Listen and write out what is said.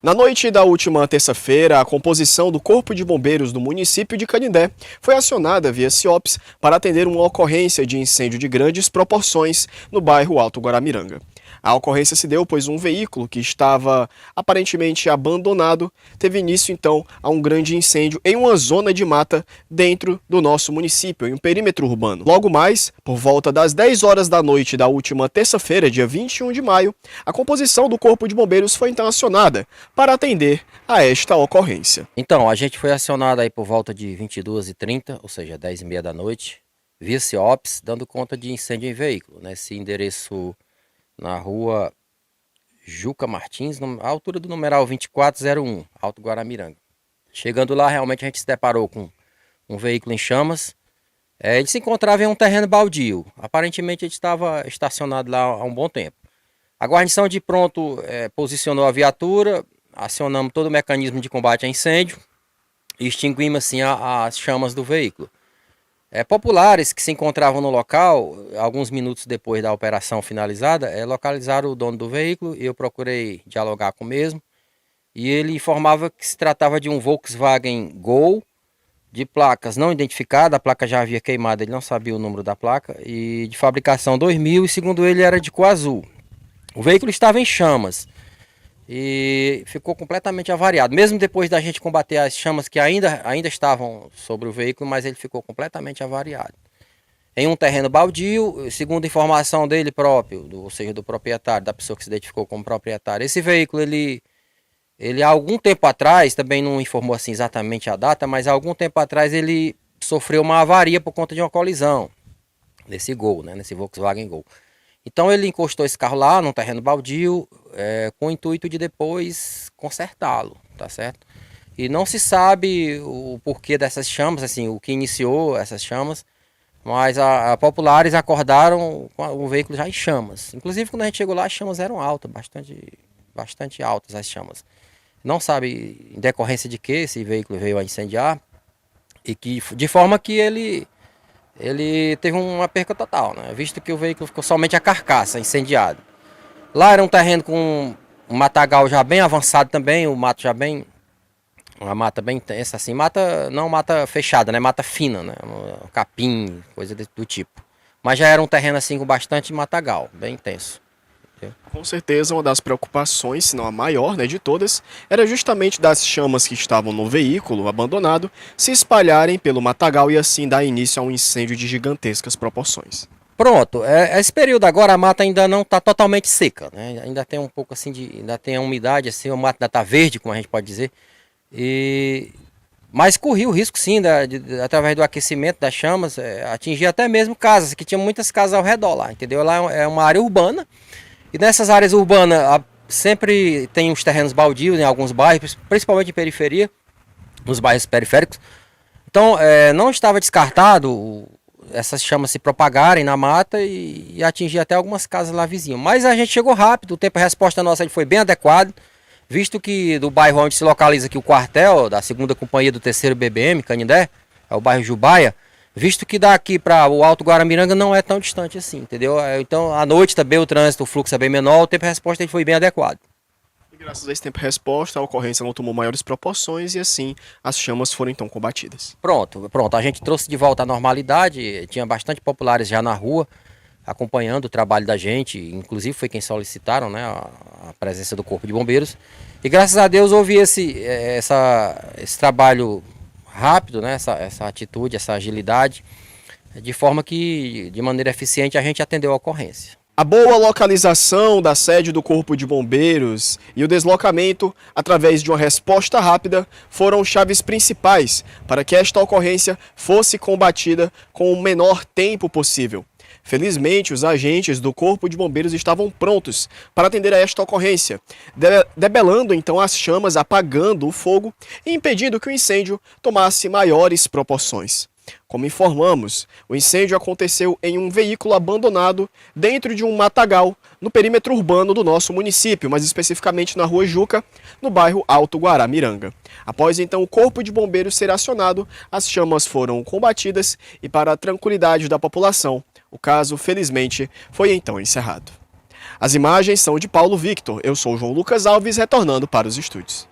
Na noite da última terça-feira, a composição do Corpo de Bombeiros do município de Canindé foi acionada via CIOPS para atender uma ocorrência de incêndio de grandes proporções no bairro Alto Guaramiranga. A ocorrência se deu pois um veículo que estava aparentemente abandonado teve início então a um grande incêndio em uma zona de mata dentro do nosso município, em um perímetro urbano. Logo mais, por volta das 10 horas da noite da última terça-feira, dia 21 de maio, a composição do Corpo de Bombeiros foi então acionada para atender a esta ocorrência. Então, a gente foi acionado aí por volta de 22h30, ou seja, 10h30 da noite, via CIOPS, dando conta de incêndio em veículo, nesse endereço na rua Juca Martins, à altura do numeral 2401, Alto Guaramiranga. Chegando lá, realmente a gente se deparou com um veículo em chamas. Ele se encontrava em um terreno baldio. Aparentemente ele estava estacionado lá há um bom tempo. A guarnição de pronto posicionou a viatura, acionamos todo o mecanismo de combate a incêndio e extinguimos assim as chamas do veículo. Populares que se encontravam no local, alguns minutos depois da operação finalizada, localizaram o dono do veículo e eu procurei dialogar com o mesmo. E ele informava que se tratava de um Volkswagen Gol, de placas não identificadas, a placa já havia queimado, ele não sabia o número da placa, e de fabricação 2000, e segundo ele era de cor azul. O veículo estava em chamas e ficou completamente avariado. Mesmo depois da gente combater as chamas que ainda estavam sobre o veículo, mas ele ficou completamente avariado. Em um terreno baldio, segundo informação dele próprio, ou seja, do proprietário, da pessoa que se identificou como proprietário, esse veículo, ele há algum tempo atrás, também não informou assim exatamente a data, mas há algum tempo atrás ele sofreu uma avaria por conta de uma colisão nesse Gol, nesse Volkswagen Gol. Então ele encostou esse carro lá num terreno baldio com o intuito de depois consertá-lo, tá certo? E não se sabe o porquê dessas chamas, assim, o que iniciou essas chamas, mas a populares acordaram com o veículo já em chamas. Inclusive quando a gente chegou lá as chamas eram altas, bastante altas as chamas. Não sabe em decorrência de que esse veículo veio a incendiar e que de forma que ele teve uma perca total, visto que o veículo ficou somente a carcaça incendiada. Lá era um terreno com um matagal já bem avançado também, o mato já bem, uma mata bem intensa, assim, não mata fechada, mata fina, um capim, coisa do tipo. Mas já era um terreno assim com bastante matagal, bem intenso. Com certeza, uma das preocupações, se não a maior de todas, era justamente das chamas que estavam no veículo abandonado se espalharem pelo matagal e assim dar início a um incêndio de gigantescas proporções. Pronto, esse período agora a mata ainda não está totalmente seca, ainda tem um pouco assim ainda tem a umidade, assim, a mata ainda está verde, como a gente pode dizer, mas corria o risco sim, através do aquecimento das chamas, atingir até mesmo casas, que tinha muitas casas ao redor lá, entendeu? Lá é uma área urbana. E nessas áreas urbanas sempre tem uns terrenos baldios em alguns bairros, principalmente em periferia, nos bairros periféricos. Então não estava descartado essas chamas se propagarem na mata e atingir até algumas casas lá vizinhas. Mas a gente chegou rápido, o tempo de resposta nossa foi bem adequado, visto que do bairro onde se localiza aqui o quartel da 2ª Companhia do 3º BBM, Canindé, é o bairro Jubaia, visto que daqui para o Alto Guaramiranga não é tão distante assim, entendeu? Então, à noite também o trânsito, o fluxo é bem menor, o tempo de resposta foi bem adequado. E graças a esse tempo de resposta, a ocorrência não tomou maiores proporções e assim as chamas foram então combatidas. Pronto, a gente trouxe de volta a normalidade, tinha bastante populares já na rua, acompanhando o trabalho da gente, inclusive foi quem solicitaram a presença do Corpo de Bombeiros. E graças a Deus houve esse trabalho rápido, essa atitude, essa agilidade, de forma que, de maneira eficiente, a gente atendeu a ocorrência. A boa localização da sede do Corpo de Bombeiros e o deslocamento através de uma resposta rápida foram chaves principais para que esta ocorrência fosse combatida com o menor tempo possível. Felizmente, os agentes do Corpo de Bombeiros estavam prontos para atender a esta ocorrência, debelando então as chamas, apagando o fogo e impedindo que o incêndio tomasse maiores proporções. Como informamos, o incêndio aconteceu em um veículo abandonado dentro de um matagal no perímetro urbano do nosso município, mais especificamente na Rua Juca, no bairro Alto Guaramiranga. Após então o Corpo de Bombeiros ser acionado, as chamas foram combatidas e, para a tranquilidade da população, o caso, felizmente, foi então encerrado. As imagens são de Paulo Victor. Eu sou o João Lucas Alves, retornando para os estúdios.